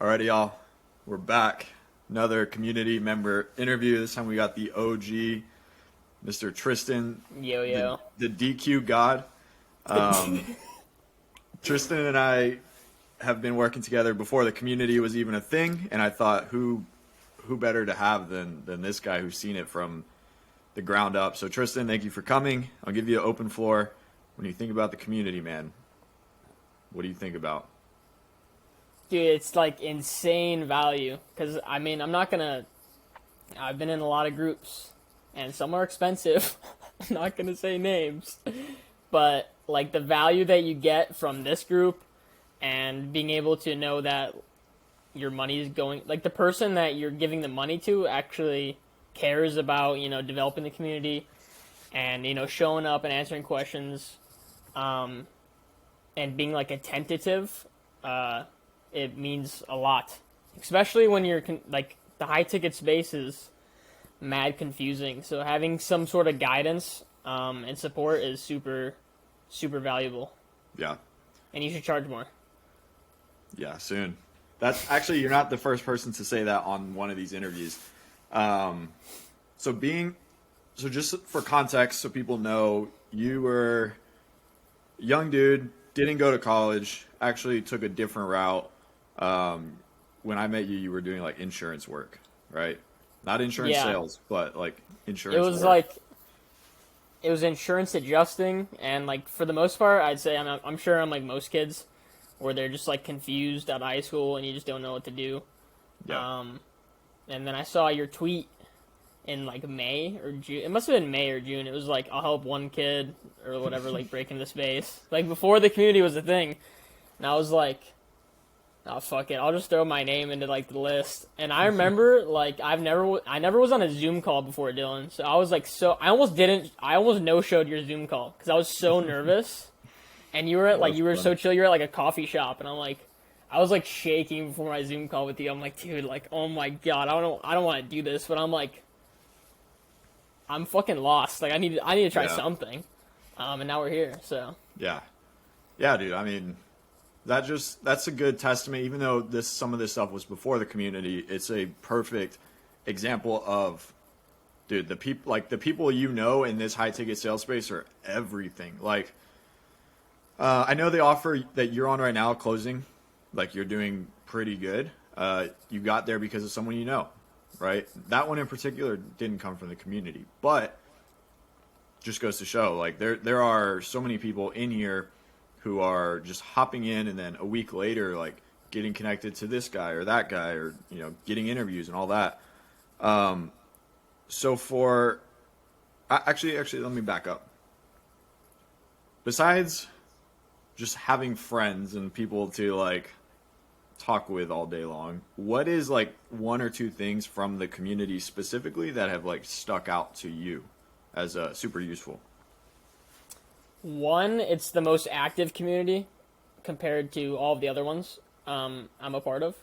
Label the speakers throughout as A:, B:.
A: Alrighty, y'all. We're back. Another community member interview. This time we got the OG, Mr. Tristan,
B: Yo,
A: the
B: yo.
A: the DQ god. Um, Tristan and I have been working together before the community was even a thing, and I thought who better to have than this guy who's seen it from the ground up. So Tristan, thank you for coming. I'll give you an open floor. When you think about the community, man, what do you think about?
B: Dude, it's like insane value. Because, I mean, I've been in a lot of groups, and some are expensive. I'm not gonna say names. But, like, the value that you get from this group and being able to know that your money is going, like, the person that you're giving the money to actually cares about, developing the community and, showing up and answering questions, um, and being, like, attentive, it means a lot, especially when you're like the high ticket space is mad confusing. So having some sort of guidance and support is super valuable,
A: Yeah,
B: and you should charge more.
A: yeah, soon. That's actually you're not the first person to say that on one of these interviews. Um, so being so just for context, so people know, you were a young dude, didn't go to college, actually took a different route. Um, when I met you, you were doing like insurance work, right? Not insurance
B: Yeah,
A: sales, but like
B: it
A: insurance
B: was
A: work.
B: like it was insurance adjusting, and like for the most part, I'd say I'm sure I'm like most kids, where they're just like confused out of high school and you just don't know what to do.
A: Yeah.
B: Um, and then I saw your tweet in like May or June. It must have been May or June. It was like I'll help one kid or whatever, like break into space. Like before the community was a thing, and I was like, oh fuck it, I'll just throw my name into like the list. And I remember like I never was on a Zoom call before, Dylan. So I was like I almost no showed your Zoom call because I was so nervous. And
A: That's
B: you were
A: funny.
B: so chill. You were at like a coffee shop, and I was like shaking before my Zoom call with you. I'm like, dude, like, oh my god, I don't want to do this, but I'm like, I'm fucking lost. Like, I need to try
A: Yeah.
B: something. And now we're here. So
A: Yeah. Yeah, dude. I mean, that's a good testament. Even though some of this stuff was before the community, it's a perfect example of, dude, the people in this high ticket sales space are everything. Like, I know the offer that you're on right now, closing, like you're doing pretty good. You got there because of someone you know, right? That one in particular didn't come from the community, but just goes to show, like there are so many people in here who are just hopping in and then a week later, like getting connected to this guy or that guy, or getting interviews and all that. Um, so for actually, let me back up. Besides just having friends and people to like talk with all day long, what is like one or two things from the community specifically that have like stuck out to you as super useful?
B: one, it's the most active community compared to all of the other ones I'm a part of.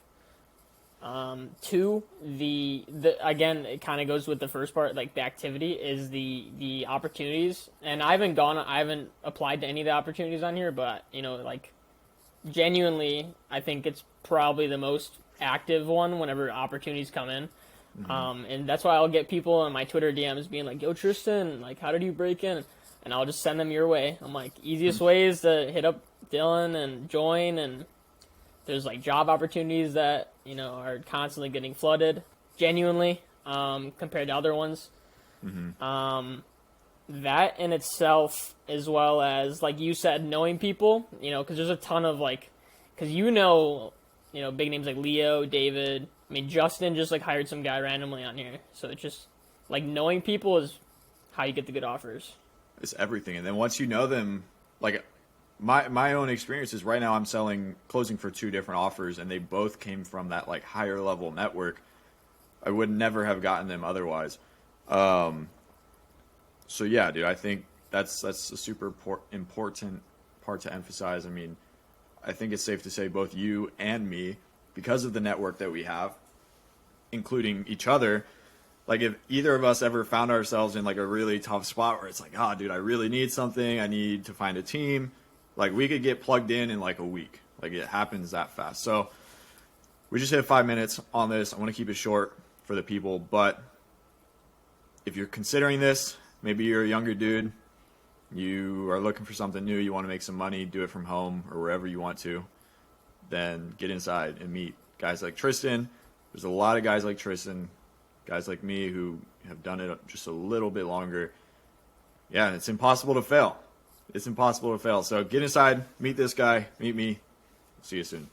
B: Two, the again, it kind of goes with the first part, like the activity is the opportunities, and I haven't applied to any of the opportunities on here, but like genuinely, I think it's probably the most active one whenever opportunities come in.
A: Hmm.
B: And that's why I'll get people in my Twitter DMs being like, "Yo, Tristan, like, how did you break in?" And I'll just send them your way. I'm like, easiest way is to hit up Dylan and join, and there's like job opportunities that are constantly getting flooded, genuinely, compared to other ones.
A: Hmm.
B: Um, that in itself, as well as like you said, knowing people, because there's a ton of like, because big names like Leo, David. I mean, Justin just like hired some guy randomly on here, so it's just like knowing people is how you get the good offers.
A: It's everything. And then once you know them, like my own experience is right now I'm closing for two different offers, and they both came from that like higher level network. I would never have gotten them otherwise. Um, so yeah, dude, I think that's a super important part to emphasize. I mean, I think it's safe to say both you and me, because of the network that we have, including each other, like if either of us ever found ourselves in like a really tough spot where it's like, ah, dude, I really need something, I need to find a team, like we could get plugged in like a week. Like it happens that fast. So we just hit 5 minutes on this. I want to keep it short for the people, but if you're considering this, maybe you're a younger dude, you are looking for something new, you want to make some money, do it from home or wherever you want to, then get inside and meet guys like Tristan. There's a lot of guys like Tristan, guys like me who have done it just a little bit longer. Yeah, it's impossible to fail. It's impossible to fail. So get inside, meet this guy, meet me. See you soon.